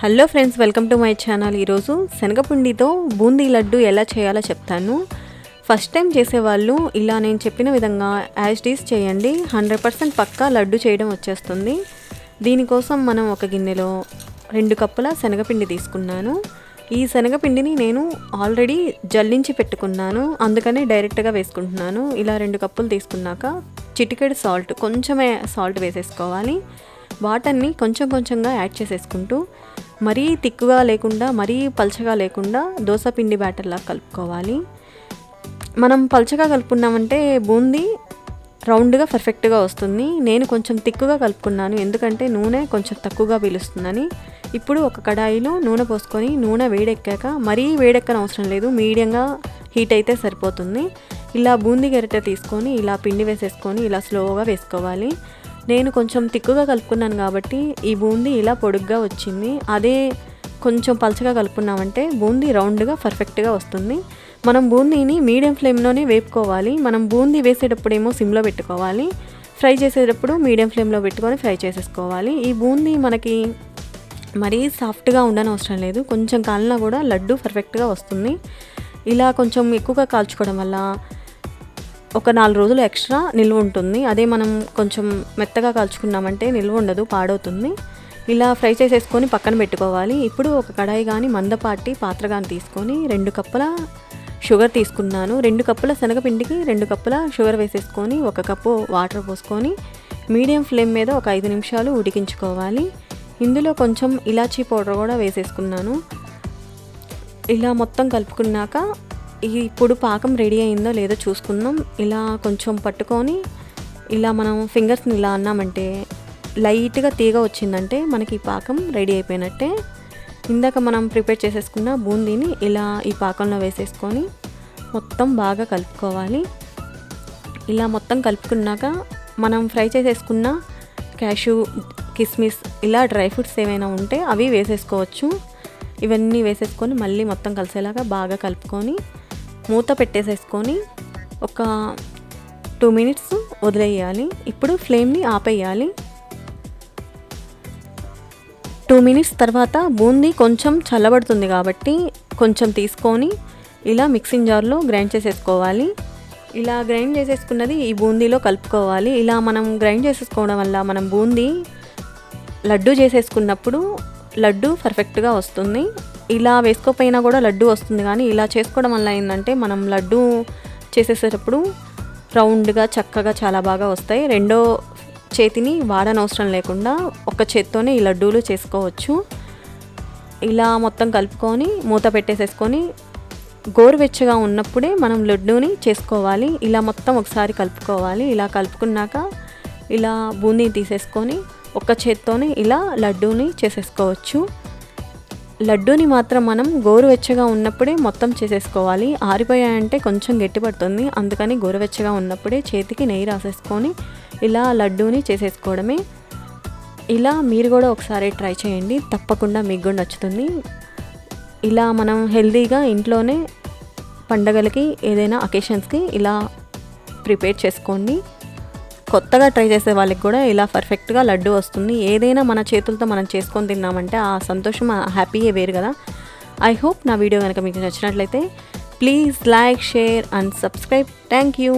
Hello friends, welcome to my channel. ఈరోజు శనగపిండితో బూందీ లడ్డు ఎలా చేయాలో చెప్తాను. ఫస్ట్ టైం చేసేవాళ్ళు ఇలా నేను చెప్పిన విధంగా యాజ్ టీస్ చేయండి. 100% పక్కా లడ్డు చేయడం వచ్చేస్తుంది. దీనికోసం మనం ఒక గిన్నెలో 2 కప్పుల శనగపిండి తీసుకున్నాను. ఈ శనగపిండిని నేను ఆల్రెడీ జల్లించి పెట్టుకున్నాను, అందుకని డైరెక్ట్గా వేసుకుంటున్నాను. ఇలా 2 కప్పులు తీసుకున్నాక చిటికెడు సాల్ట్, కొంచెమే సాల్ట్ వేసేసుకోవాలి. వాటర్ని కొంచెం కొంచెంగా యాడ్ చేసేసుకుంటూ మరీ తిక్కుగా లేకుండా మరీ పల్చగా లేకుండా దోశ పిండి బ్యాటర్లా కలుపుకోవాలి. మనం పల్చగా కలుపుకున్నామంటే బూందీ రౌండ్గా పర్ఫెక్ట్గా వస్తుంది. నేను కొంచెం తిక్కుగా కలుపుకున్నాను, ఎందుకంటే నూనె కొంచెం తక్కువగా పీలుస్తుందని. ఇప్పుడు ఒక కడాయిలో నూనె పోసుకొని నూనె వేడెక్కాక, మరీ వేడెక్కన అవసరం లేదు, మీడియంగా హీట్ అయితే సరిపోతుంది. ఇలా బూందీ గరిటె తీసుకొని ఇలా పిండి వేసేసుకొని ఇలా స్లోగా వేసుకోవాలి. నేను కొంచెం తిక్కుగా కలుపుకున్నాను కాబట్టి ఈ బూందీ ఇలా పొడుగ్గా వచ్చింది. అదే కొంచెం పలచగా కలుపుకున్నామంటే బూందీ రౌండ్గా పర్ఫెక్ట్గా వస్తుంది. మనం బూందీని మీడియం ఫ్లేమ్లోనే వేపుకోవాలి. మనం బూందీ వేసేటప్పుడేమో సిమ్లో పెట్టుకోవాలి, ఫ్రై చేసేటప్పుడు మీడియం ఫ్లేమ్లో పెట్టుకొని ఫ్రై చేసేసుకోవాలి. ఈ బూందీ మనకి మరీ సాఫ్ట్గా ఉండనవసరం లేదు, కొంచెం కాలినా కూడా లడ్డు పర్ఫెక్ట్గా వస్తుంది. ఇలా కొంచెం ఎక్కువగా కాల్చుకోవడం వల్ల ఒక 4 రోజులు ఎక్స్ట్రా నిల్వ ఉంటుంది. అదే మనం కొంచెం మెత్తగా కాల్చుకున్నామంటే నిల్వ ఉండదు, పాడవుతుంది. ఇలా ఫ్రై చేసేసుకొని పక్కన పెట్టుకోవాలి. ఇప్పుడు ఒక కడాయి కానీ మందపాటి పాత్ర కానీ తీసుకొని 2 కప్పుల షుగర్ తీసుకున్నాను. 2 కప్పుల శనగపిండికి 2 కప్పుల షుగర్ వేసేసుకొని 1 కప్పు వాటర్ పోసుకొని మీడియం ఫ్లేమ్ మీద ఒక 5 నిమిషాలు ఉడికించుకోవాలి. ఇందులో కొంచెం ఇలాచీ పౌడర్ కూడా వేసేసుకున్నాను. ఇలా మొత్తం కలుపుకున్నాక ఇప్పుడు పాకం రెడీ అయిందో లేదో చూసుకుందాం. ఇలా కొంచెం పట్టుకొని ఇలా మనం ఫింగర్స్ని ఇలా అన్నామంటే లైట్గా తీగ వచ్చిందంటే మనకి ఈ పాకం రెడీ అయిపోయినట్టే. ఇందాక మనం ప్రిపేర్ చేసేసుకున్న బూందీని ఇలా ఈ పాకంలో వేసేసుకొని మొత్తం బాగా కలుపుకోవాలి. ఇలా మొత్తం కలుపుకున్నాక మనం ఫ్రై చేసేసుకున్న క్యాషు, కిస్మిస్, ఇలా డ్రై ఫ్రూట్స్ ఏమైనా ఉంటే అవి వేసేసుకోవచ్చు. ఇవన్నీ వేసేసుకొని మళ్ళీ మొత్తం కలిసేలాగా బాగా కలుపుకొని మూత పెట్టేసేసుకొని ఒక 2 మినిట్స్ వదిలేయాలి. ఇప్పుడు ఫ్లేమ్ని ఆపేయాలి. 2 మినిట్స్ తర్వాత బూందీ కొంచెం చల్లబడుతుంది కాబట్టి కొంచెం తీసుకొని ఇలా మిక్సింగ్ జార్లో గ్రైండ్ చేసేసుకోవాలి. ఇలా గ్రైండ్ చేసేసుకున్నది ఈ బూందీలో కలుపుకోవాలి. ఇలా మనం గ్రైండ్ చేసేసుకోవడం వల్ల మనం బూందీ లడ్డు చేసేసుకున్నప్పుడు లడ్డు పర్ఫెక్ట్గా వస్తుంది. ఇలా వేసుకోపోయినా కూడా లడ్డు వస్తుంది, కానీ ఇలా చేసుకోవడం వల్ల ఏంటంటే మనం లడ్డు చేసేసేటప్పుడు రౌండ్గా చక్కగా చాలా బాగా వస్తాయి. రెండో చేతిని వాడనవసరం లేకుండా ఒక చేత్తోనే ఈ లడ్డూలు చేసుకోవచ్చు. ఇలా మొత్తం కలుపుకొని మూత పెట్టేసేసుకొని గోరువెచ్చగా ఉన్నప్పుడే మనం లడ్డూని చేసుకోవాలి. ఇలా మొత్తం ఒకసారి కలుపుకోవాలి. ఇలా కలుపుకున్నాక ఇలా బూందీ తీసేసుకొని ఒక చేత్తోనే ఇలా లడ్డూని చేసేసుకోవచ్చు. లడ్డూని మాత్రం మనం గోరువెచ్చగా ఉన్నప్పుడే మొత్తం చేసేసుకోవాలి. ఆరిపోయాయంటే కొంచెం గట్టిపడుతుంది, అందుకని గోరువెచ్చగా ఉన్నప్పుడే చేతికి నెయ్యి రాసేసుకొని ఇలా లడ్డూని చేసేసుకోవడమే. ఇలా మీరు కూడా ఒకసారి ట్రై చేయండి, తప్పకుండా మీకు కూడా నచ్చుతుంది. ఇలా మనం హెల్తీగా ఇంట్లోనే పండగలకి ఏదైనా అకేషన్స్కి ఇలా ప్రిపేర్ చేసుకోండి. కొత్తగా ట్రై చేసే వాళ్ళకి కూడా ఇలా పర్ఫెక్ట్గా లడ్డు వస్తుంది. ఏదైనా మన చేతులతో మనం చేసుకొని తిన్నామంటే ఆ సంతోషం, ఆ హ్యాపీయే వేరు కదా. ఐ హోప్ నా వీడియో కనుక మీకు నచ్చినట్లయితే please like, share and subscribe. Thank you.